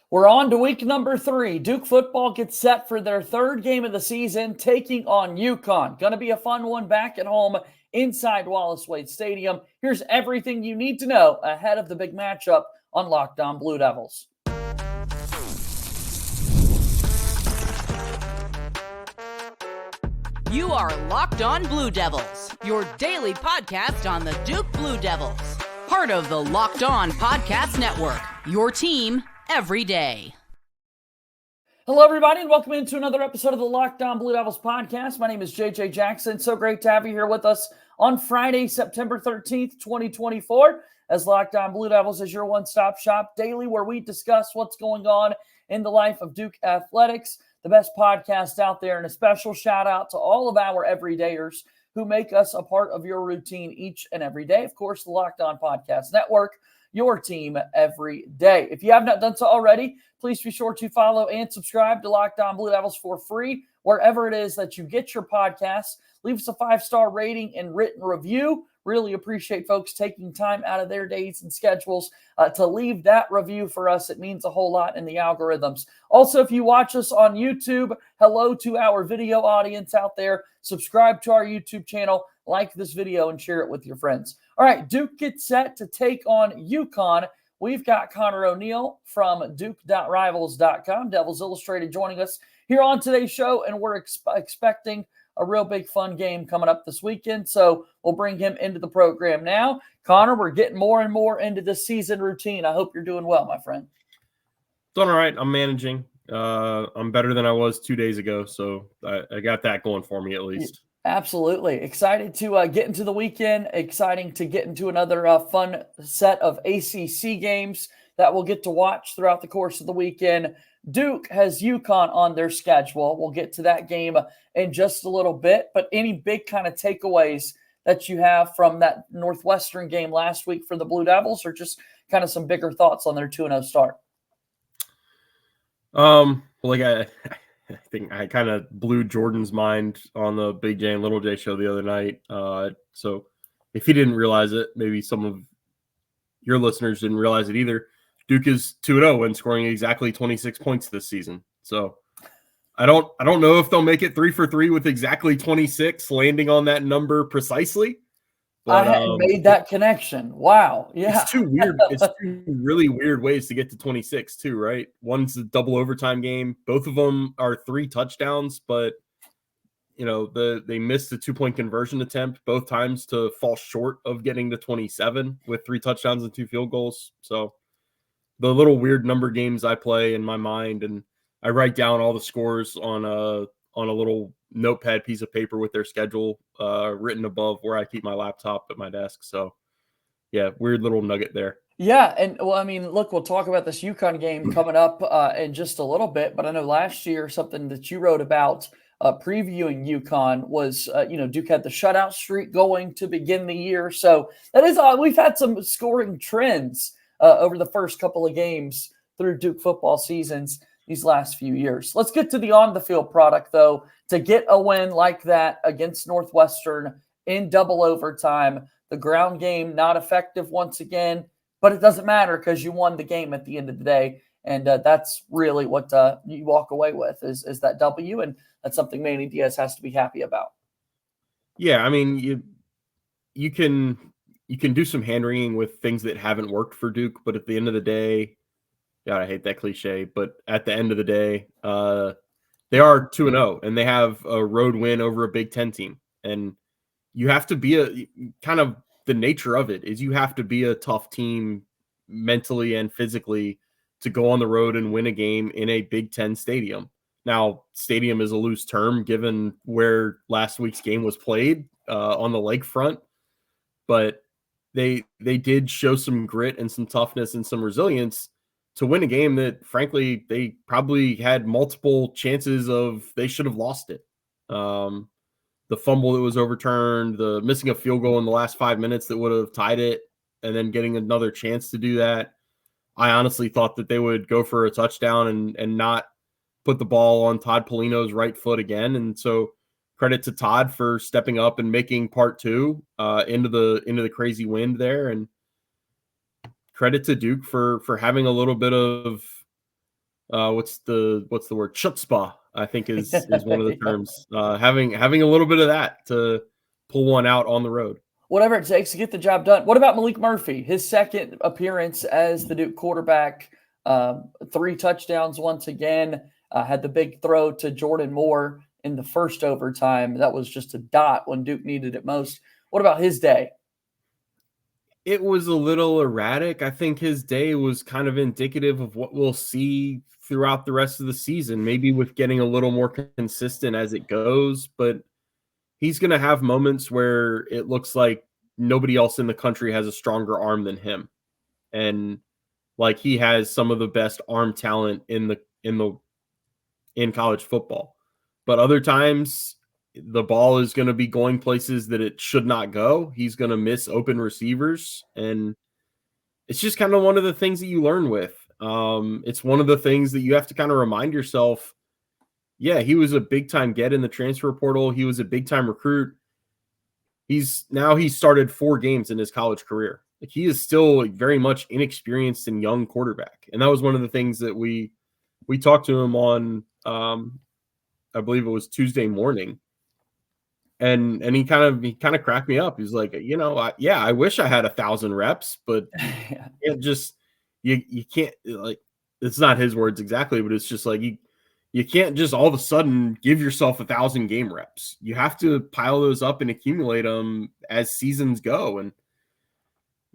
We're on to week number 3. Duke football gets set for their third game of the season, taking on UConn. Going to be a fun one back at home inside Wallace Wade Stadium. Here's everything you need to know ahead of the big matchup on Locked On Blue Devils. You are Locked On Blue Devils, your daily podcast on the Duke Blue Devils. Part of the Locked On Podcast Network, your team every day. Hello, everybody, and welcome into another episode of the Locked On Blue Devils podcast. My name is JJ Jackson. So great to have you here with us on Friday, September 13th, 2024, as Locked On Blue Devils is your one-stop shop daily where we discuss what's going on in the life of Duke athletics, the best podcast out there, and a special shout out to all of our everydayers who make us a part of your routine each and every day. Of course, the Locked On Podcast Network, your team every day. If you have not done so already, please be sure to follow and subscribe to Locked On Blue Devils for free, wherever it is that you get your podcasts. Leave us a 5-star rating and written review. Really appreciate folks taking time out of their days and schedules to leave that review for us. It means a whole lot in the algorithms. Also, if you watch us on YouTube, hello to our video audience out there. Subscribe to our YouTube channel, like this video, and share it with your friends. All right, Duke gets set to take on UConn. We've got Conor ONeal from Duke.Rivals.com, Devils Illustrated, joining us here on today's show, and we're expecting a real big fun game coming up this weekend, so we'll bring him into the program now. Conor, we're getting more and more into the season routine. I hope you're doing well, my friend. Doing all right. I'm managing. I'm better than I was 2 days ago, so I got that going for me at least. Absolutely. Excited to get into the weekend. Exciting to get into another fun set of ACC games that we'll get to watch throughout the course of the weekend. Duke has UConn on their schedule. We'll get to that game in just a little bit, but any big kind of takeaways that you have from that Northwestern game last week for the Blue Devils, or just kind of some bigger thoughts on their 2-0 start? Well, I think I kind of blew Jordan's mind on the Big J and Little J show the other night. So if he didn't realize it, maybe some of your listeners didn't realize it either. Duke is 2-0 when scoring exactly 26 points this season. So I don't know if they'll make it 3 for 3 with exactly 26, landing on that number precisely. But, I hadn't made that connection. Wow. Yeah. It's two weird. It's two really weird ways to get to 26 too, right? One's a double overtime game. Both of them are 3 touchdowns, but they missed the 2-point conversion attempt both times to fall short of getting to 27 with 3 touchdowns and 2 field goals. So the little weird number games I play in my mind, and I write down all the scores on a little notepad piece of paper with their schedule written above where I keep my laptop at my desk. So yeah, weird little nugget there. Yeah, and well, I mean, look, we'll talk about this UConn game coming up in just a little bit, but I know last year something that you wrote about previewing UConn was, Duke had the shutout streak going to begin the year. So that is, we've had some scoring trends over the first couple of games through Duke football seasons these last few years. Let's get to the on-the-field product, though. To get a win like that against Northwestern in double overtime, the ground game not effective once again, but it doesn't matter because you won the game at the end of the day, and that's really what you walk away with is that W, and that's something Manny Diaz has to be happy about. Yeah, I mean, you can do some hand-wringing with things that haven't worked for Duke, but at the end of the day, God, I hate that cliche, but at the end of the day, they are 2-0, and they have a road win over a Big Ten team. And you have to be kind of the nature of it is you have to be a tough team mentally and physically to go on the road and win a game in a Big Ten stadium. Now, stadium is a loose term given where last week's game was played on the lakefront, but they did show some grit and some toughness and some resilience to win a game that, frankly, they probably had multiple chances of they should have lost it. The fumble that was overturned, the missing a field goal in the last 5 minutes that would have tied it, and then getting another chance to do that. I honestly thought that they would go for a touchdown and not put the ball on Todd Polino's right foot again. And so credit to Todd for stepping up and making part 2 into the crazy wind there. And credit to Duke for having a little bit of what's the word? Chutzpah, I think is one of the terms. Having a little bit of that to pull one out on the road. Whatever it takes to get the job done. What about Malik Murphy? His second appearance as the Duke quarterback, 3 touchdowns once again, had the big throw to Jordan Moore in the first overtime. That was just a dot when Duke needed it most. What about his day? It was a little erratic. I think his day was kind of indicative of what we'll see throughout the rest of the season, maybe with getting a little more consistent as it goes. But he's going to have moments where it looks like nobody else in the country has a stronger arm than him. And like he has some of the best arm talent in college football. But other times the ball is going to be going places that it should not go. He's going to miss open receivers. And it's just kind of one of the things that you learn with. It's one of the things that you have to kind of remind yourself. Yeah, he was a big time get in the transfer portal. He was a big time recruit. He's started 4 games in his college career. Like he is still very much inexperienced and young quarterback. And that was one of the things that we talked to him on, I believe it was Tuesday morning. And he kind of cracked me up. He's like, I wish I had 1,000 reps, but it just, you can't, like, it's not his words exactly, but it's just like, you can't just all of a sudden give yourself 1,000 game reps. You have to pile those up and accumulate them as seasons go. And,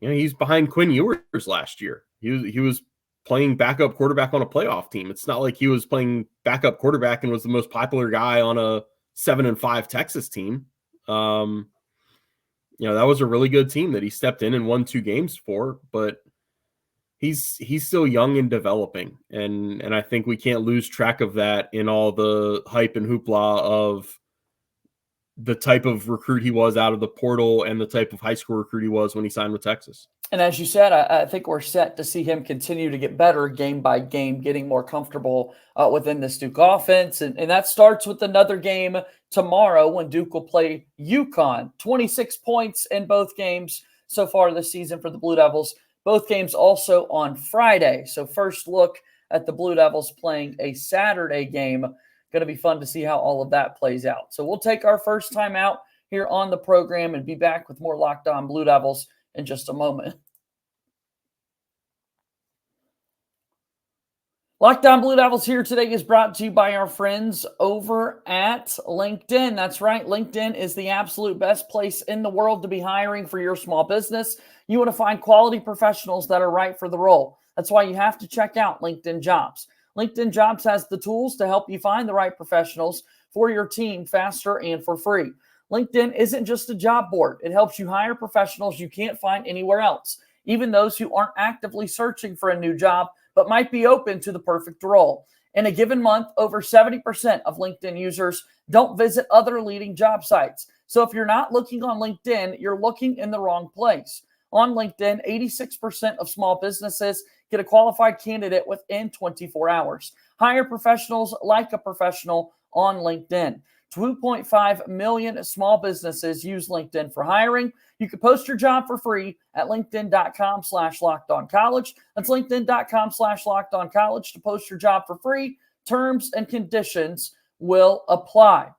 he's behind Quinn Ewers last year. He was playing backup quarterback on a playoff team. It's not like he was playing backup quarterback and was the most popular guy on a 7-5 Texas team. That was a really good team that he stepped in and won 2 games for, but he's still young and developing. And I think we can't lose track of that in all the hype and hoopla of the type of recruit he was out of the portal and the type of high school recruit he was when he signed with Texas. And as you said, I think we're set to see him continue to get better game by game, getting more comfortable within this Duke offense. And that starts with another game tomorrow when Duke will play UConn. 26 points in both games so far this season for the Blue Devils. Both games also on Friday. So first look at the Blue Devils playing a Saturday game. Going to be fun to see how all of that plays out. So we'll take our first time out here on the program and be back with more Locked On Blue Devils in just a moment. Locked On Blue Devils here today is brought to you by our friends over at LinkedIn. That's right. LinkedIn is the absolute best place in the world to be hiring for your small business. You want to find quality professionals that are right for the role. That's why you have to check out LinkedIn Jobs. LinkedIn Jobs has the tools to help you find the right professionals for your team faster and for free. LinkedIn isn't just a job board. It helps you hire professionals you can't find anywhere else, even those who aren't actively searching for a new job but might be open to the perfect role. In a given month, over 70% of LinkedIn users don't visit other leading job sites. So if you're not looking on LinkedIn, you're looking in the wrong place. On LinkedIn, 86% of small businesses get a qualified candidate within 24 hours. Hire professionals like a professional on LinkedIn. 2.5 million small businesses use LinkedIn for hiring. You can post your job for free at linkedin.com/lockedoncollege. That's linkedin.com/lockedoncollege to post your job for free. Terms and conditions will apply.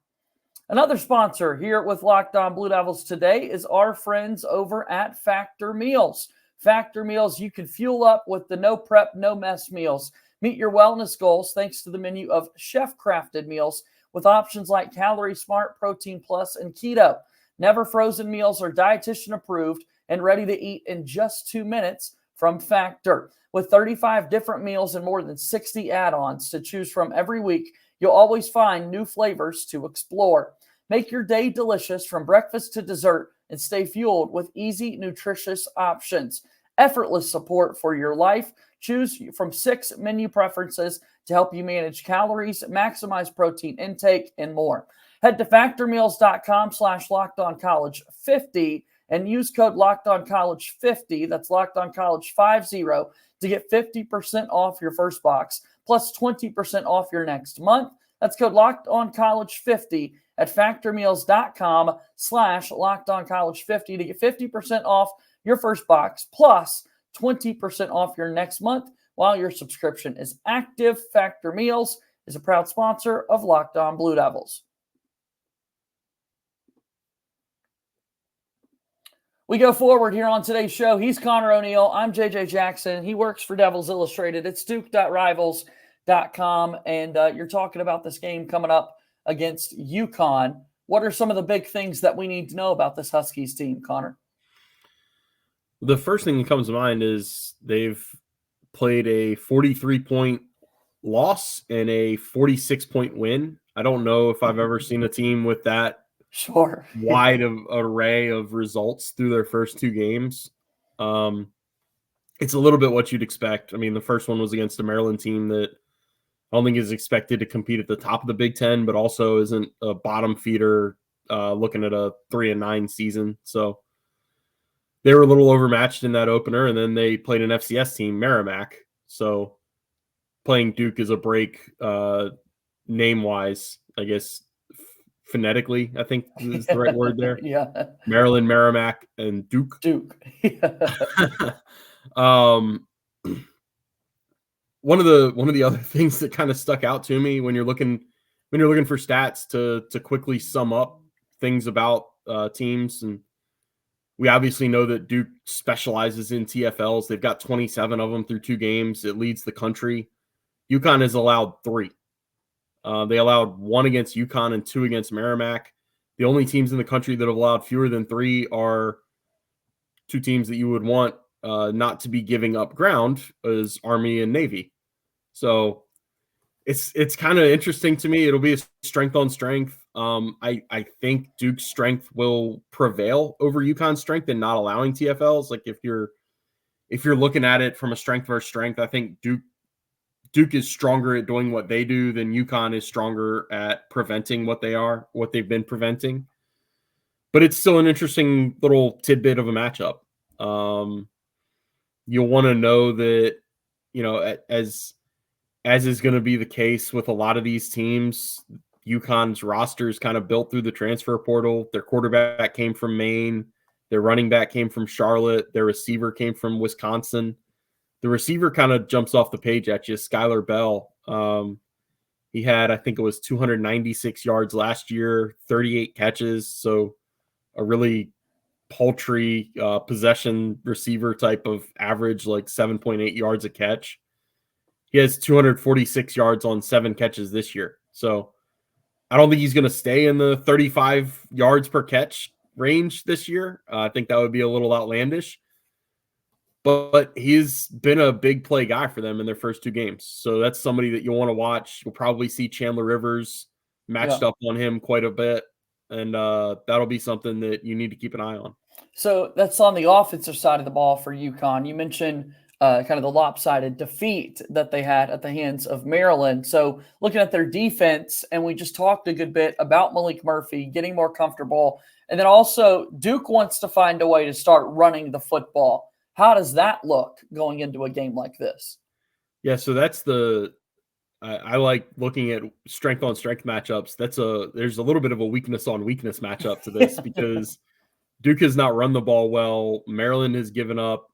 Another sponsor here with Locked On Blue Devils today is our friends over at Factor Meals. Factor Meals, you can fuel up with the no prep, no mess meals. Meet your wellness goals thanks to the menu of chef-crafted meals with options like Calorie Smart, Protein Plus, and Keto. Never frozen meals are dietitian approved and ready to eat in just 2 minutes from Factor. With 35 different meals and more than 60 add-ons to choose from every week, you'll always find new flavors to explore. Make your day delicious from breakfast to dessert and stay fueled with easy, nutritious options. Effortless support for your life. Choose from 6 menu preferences to help you manage calories, maximize protein intake, and more. Head to factormeals.com/lockedoncollege50 and use code LockedOnCollege50, that's LockedOnCollege50, to get 50% off your first box, plus 20% off your next month. That's code LockedOnCollege50 at factormeals.com/LockedOnCollege50 to get 50% off your first box, plus 20% off your next month while your subscription is active. Factor Meals is a proud sponsor of Locked On Blue Devils. We go forward here on today's show. He's Conor ONeal. I'm JJ Jackson. He works for Devils Illustrated. It's Duke.Rivals.com. And you're talking about this game coming up against UConn. What are some of the big things that we need to know about this Huskies team, Conor? The first thing that comes to mind is they've played a 43-point loss and a 46-point win. I don't know if I've ever seen a team with that wide of array of results through their first two games. It's a little bit what you'd expect. I mean, the first one was against a Maryland team that I don't think is expected to compete at the top of the Big Ten, but also isn't a bottom feeder looking at a 3-9 season. So they were a little overmatched in that opener, and then they played an FCS team, Merrimack. So playing Duke is a break name-wise, I guess, phonetically, I think is the right word there. Yeah. Maryland, Merrimack, and Duke. One of the other things that kind of stuck out to me when you're looking for stats to quickly sum up things about teams, and we obviously know that Duke specializes in TFLs. They've got 27 of them through two games. It leads the country. UConn has allowed 3. They allowed 1 against UConn and 2 against Merrimack. The only teams in the country that have allowed fewer than 3 are two teams that you would want not to be giving up ground, is Army and Navy. So it's kind of interesting to me. It'll be a strength on strength. I think Duke's strength will prevail over UConn's strength in not allowing TFLs. Like if you're looking at it from a strength versus strength, I think Duke is stronger at doing what they do than UConn is stronger at preventing what they've been preventing. But it's still an interesting little tidbit of a matchup. You'll want to know that, as is going to be the case with a lot of these teams, UConn's roster is kind of built through the transfer portal. Their quarterback came from Maine. Their running back came from Charlotte. Their receiver came from Wisconsin. The receiver kind of jumps off the page at you, Skylar Bell. He had, I think it was 296 yards last year, 38 catches. So a really paltry possession receiver type of average, like 7.8 yards a catch. He has 246 yards on 7 catches this year. So I don't think he's going to stay in the 35 yards per catch range this year. I think that would be a little outlandish. But he's been a big play guy for them in their first 2 games. So that's somebody that you'll want to watch. You'll probably see Chandler Rivers matched up on him quite a bit. And that'll be something that you need to keep an eye on. So that's on the offensive side of the ball for UConn. You mentioned kind of the lopsided defeat that they had at the hands of Maryland. So looking at their defense, and we just talked a good bit about Malik Murphy getting more comfortable. And then also Duke wants to find a way to start running the football. How does that look going into a game like this? Yeah, so that's I like looking at strength on strength matchups. There's a little bit of a weakness on weakness matchup to this because Duke has not run the ball well. Maryland's given up,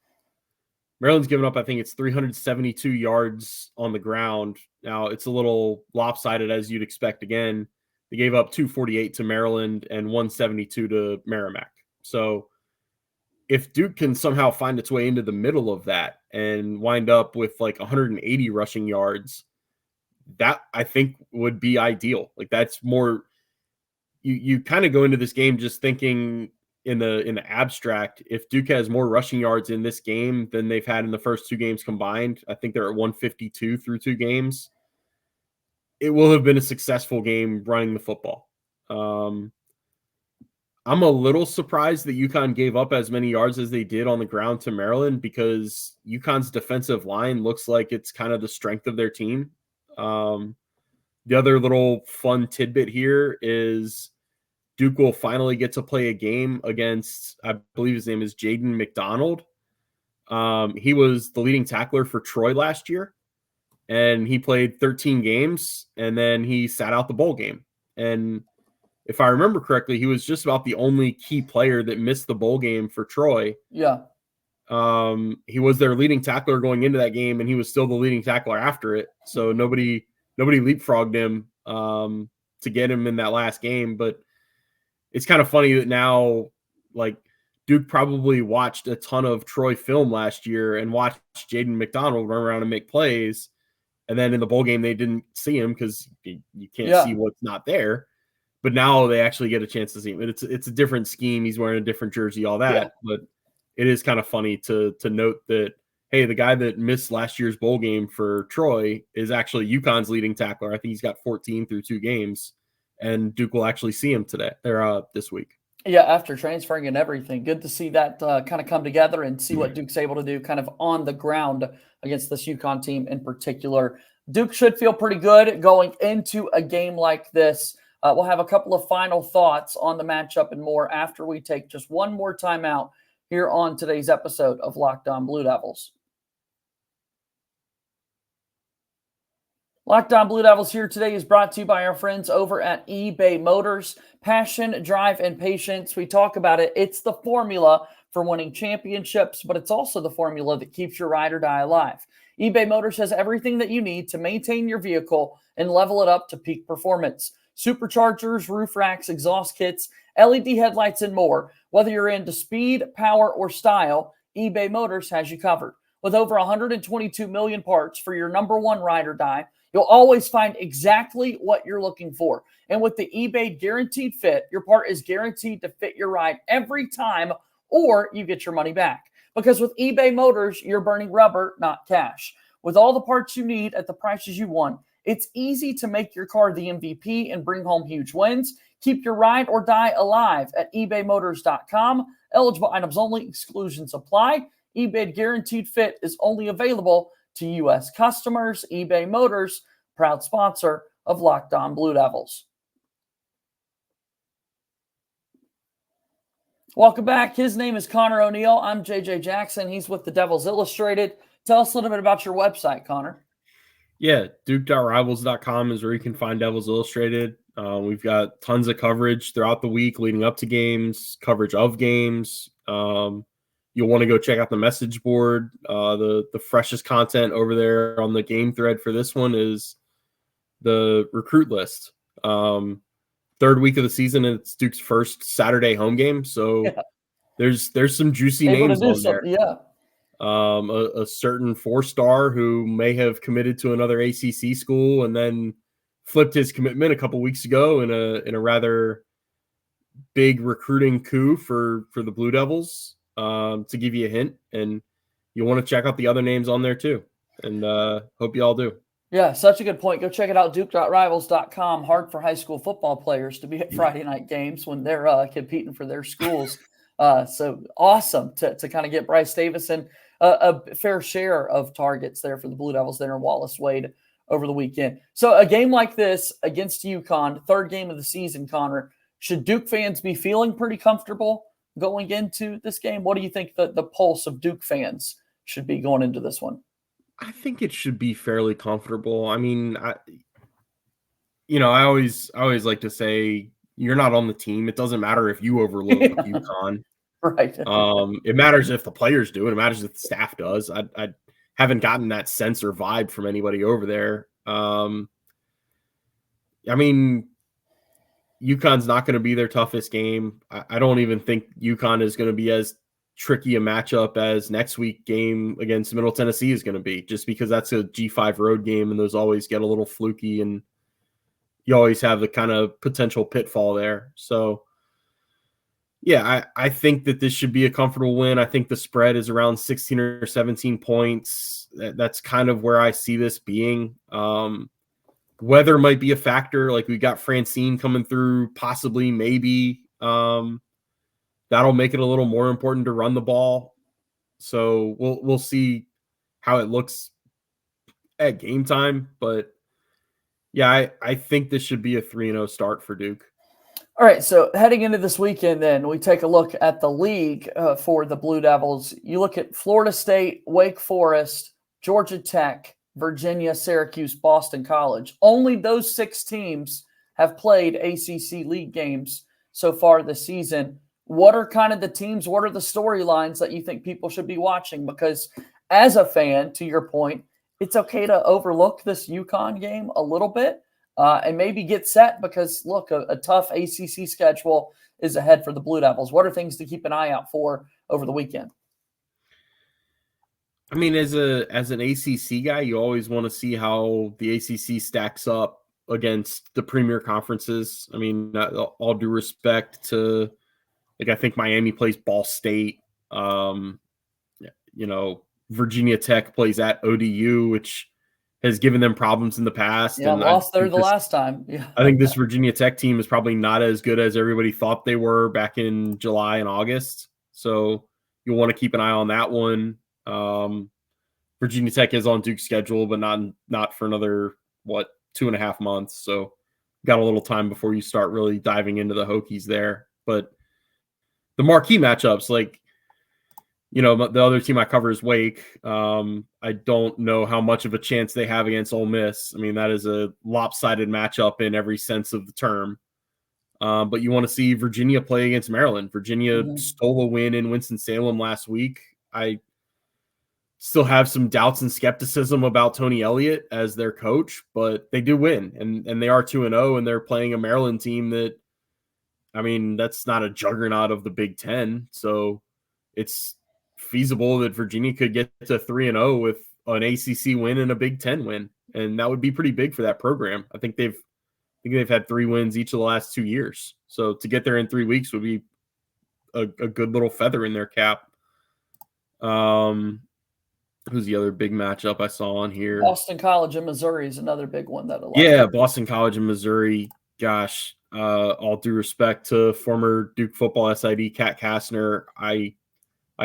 I think it's 372 yards on the ground. Now it's a little lopsided as you'd expect. Again, they gave up 248 to Maryland and 172 to Merrimack. So if Duke can somehow find its way into the middle of that and wind up with like 180 rushing yards, that I think would be ideal. Like that's more, you kind of go into this game just thinking in the abstract. If Duke has more rushing yards in this game than they've had in the first 2 games combined, I think they're at 152 through 2 games. It will have been a successful game running the football. I'm a little surprised that UConn gave up as many yards as they did on the ground to Maryland because UConn's defensive line looks like it's kind of the strength of their team. The other little fun tidbit here is Duke will finally get to play a game against, I believe his name is Jaden McDonald. He was the leading tackler for Troy last year, and he played 13 games, and then he sat out the bowl game. And if I remember correctly, he was just about the only key player that missed the bowl game for Troy. Yeah. He was their leading tackler going into that game, and he was still the leading tackler after it. So nobody leapfrogged him to get him in that last game. But it's kind of funny that now, like, Duke probably watched a ton of Troy film last year and watched Jaden McDonald run around and make plays. And then in the bowl game, they didn't see him because you can't see what's not there. But now they actually get a chance to see him. It's a different scheme. He's wearing a different jersey, all that. Yeah. But it is kind of funny to note that, hey, the guy that missed last year's bowl game for Troy is actually UConn's leading tackler. I think he's got 14 through 2 games. And Duke will actually see him today. They're this week. Yeah, after transferring and everything. Good to see that kind of come together and see what Duke's able to do kind of on the ground against this UConn team in particular. Duke should feel pretty good going into a game like this. We'll have a couple of final thoughts on the matchup and more after we take just one more timeout here on today's episode of Locked On Blue Devils. Locked On Blue Devils here today is brought to you by our friends over at eBay Motors. Passion, drive, and patience. We talk about it. It's the formula for winning championships, but it's also the formula that keeps your ride or die alive. eBay Motors has everything that you need to maintain your vehicle and level it up to peak performance. Superchargers, roof racks, exhaust kits, LED headlights, and more. Whether you're into speed, power, or style, eBay Motors has you covered. With over 122 million parts for your number one ride or die, you'll always find exactly what you're looking for. And with the eBay Guaranteed Fit, your part is guaranteed to fit your ride every time, or you get your money back. Because with eBay Motors, you're burning rubber, not cash. With all the parts you need at the prices you want, it's easy to make your car the MVP and bring home huge wins. Keep your ride or die alive at ebaymotors.com. Eligible items only, exclusions apply. eBay Guaranteed Fit is only available to U.S. customers. eBay Motors, proud sponsor of Locked On Blue Devils. Welcome back. His name is Conor ONeal. I'm JJ Jackson. He's with the Devils Illustrated. Tell us a little bit about your website, Conor. Yeah, duke.rivals.com is where you can find Devils Illustrated. We've got tons of coverage throughout the week leading up to games, coverage of games. You'll want to go check out the message board. The freshest content over there on the game thread for this one is the recruit list. Third week of the season, and it's Duke's first Saturday home game. So there's some juicy names on there. Yeah. A certain 4-star who may have committed to another ACC school and then flipped his commitment a couple weeks ago in a rather big recruiting coup for the Blue Devils. To give you a hint, and you want to check out the other names on there too. And hope you all do. Yeah, such a good point. Go check it out, duke.rivals.com. Hard for high school football players to be at Friday night games when they're competing for their schools. So awesome to kind of get Bryce Davis and a fair share of targets there for the Blue Devils there in Wallace Wade over the weekend. So a game like this against UConn, third game of the season, Conor, should Duke fans be feeling pretty comfortable going into this game? What do you think the pulse of Duke fans should be going into this one? I think it should be fairly comfortable. I mean, I always like to say you're not on the team. It doesn't matter if you overlook UConn. Right. It matters if the players do, and it matters if the staff does. I haven't gotten that sense or vibe from anybody over there. I mean, UConn's not going to be their toughest game. I don't even think UConn is going to be as tricky a matchup as next week game against Middle Tennessee is going to be, just because that's a G5 road game and those always get a little fluky and you always have the kind of potential pitfall there. So yeah, I think that this should be a comfortable win. I think the spread is around 16 or 17 points. That's kind of where I see this being. Weather might be a factor. Like, we got Francine coming through, possibly, maybe. That'll make it a little more important to run the ball. So we'll see how it looks at game time. But yeah, I think this should be a 3-0 start for Duke. All right, so heading into this weekend, then, we take a look at the league for the Blue Devils. You look at Florida State, Wake Forest, Georgia Tech, Virginia, Syracuse, Boston College. Only those 6 teams have played ACC league games so far this season. what are kind of the teams, what are the storylines that you think people should be watching? Because as a fan, to your point, it's okay to overlook this UConn game a little bit and maybe get set because, look, a tough ACC schedule is ahead for the Blue Devils. What are things to keep an eye out for over the weekend? I mean, as an ACC guy, you always want to see how the ACC stacks up against the premier conferences. I mean, all due respect to, like, I think Miami plays Ball State. Virginia Tech plays at ODU, which has given them problems in the past. Yeah, and lost there the last time. Yeah, I think this Virginia Tech team is probably not as good as everybody thought they were back in July and August. So you'll want to keep an eye on that one. Virginia Tech is on Duke's schedule, but not for another, 2.5 months. So got a little time before you start really diving into the Hokies there. But the marquee matchups, like, the other team I cover is Wake. I don't know how much of a chance they have against Ole Miss. I mean, that is a lopsided matchup in every sense of the term. But you want to see Virginia play against Maryland. Virginia stole a win in Winston-Salem last week. I still have some doubts and skepticism about Tony Elliott as their coach, but they do win. And they are 2-0, and they're playing a Maryland team that, I mean, that's not a juggernaut of the Big Ten. So it's feasible that Virginia could get to 3-0 with an ACC win and a Big Ten win. And that would be pretty big for that program. I think they've had 3 wins each of the last 2 years. So to get there in 3 weeks would be a good little feather in their cap. Who's the other big matchup I saw on here? Boston College and Missouri is another big one. Boston College and Missouri. Gosh, all due respect to former Duke football SID Kat Kastner, I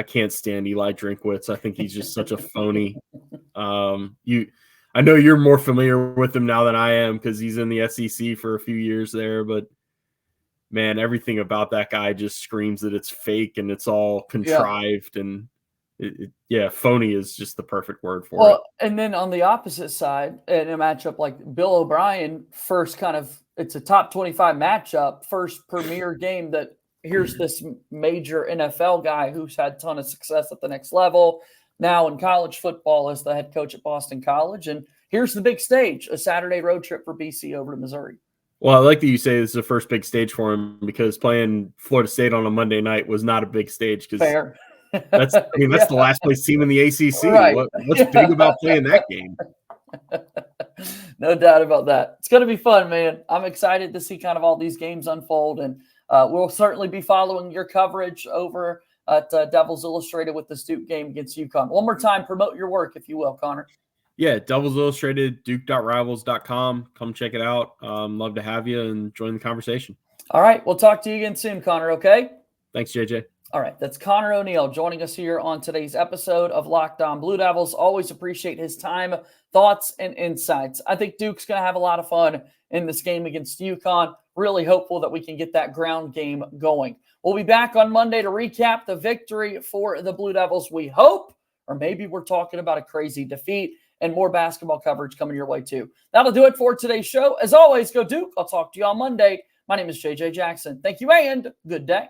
can't stand Eli Drinkwitz. I think he's just such a phony. I know you're more familiar with him now than I am because he's in the SEC for a few years there, but man, everything about that guy just screams that it's fake and it's all contrived. And phony is just the perfect word for it. And then on the opposite side, in a matchup like Bill O'Brien, it's a top 25 matchup, first premier game that here's this major NFL guy who's had a ton of success at the next level. Now in college football as the head coach at Boston College. And here's the big stage, a Saturday road trip for BC over to Missouri. Well, I like that you say this is the first big stage for him because playing Florida State on a Monday night was not a big stage. Fair. That's the last place team in the ACC. Right. What's big about playing that game? No doubt about that. It's going to be fun, man. I'm excited to see kind of all these games unfold, and we'll certainly be following your coverage over at Devils Illustrated with the Duke game against UConn. One more time, promote your work, if you will, Conor. Yeah, Devils Illustrated, duke.rivals.com. Come check it out. Love to have you and join the conversation. All right. We'll talk to you again soon, Conor, okay? Thanks, JJ. All right. That's Conor ONeal joining us here on today's episode of Locked On Blue Devils. Always appreciate his time, thoughts, and insights. I think Duke's going to have a lot of fun in this game against UConn. Really hopeful that we can get that ground game going. We'll be back on Monday to recap the victory for the Blue Devils, we hope, or maybe we're talking about a crazy defeat, and more basketball coverage coming your way too. That'll do it for today's show. As always, go Duke. I'll talk to you on Monday. My name is JJ Jackson. Thank you and good day.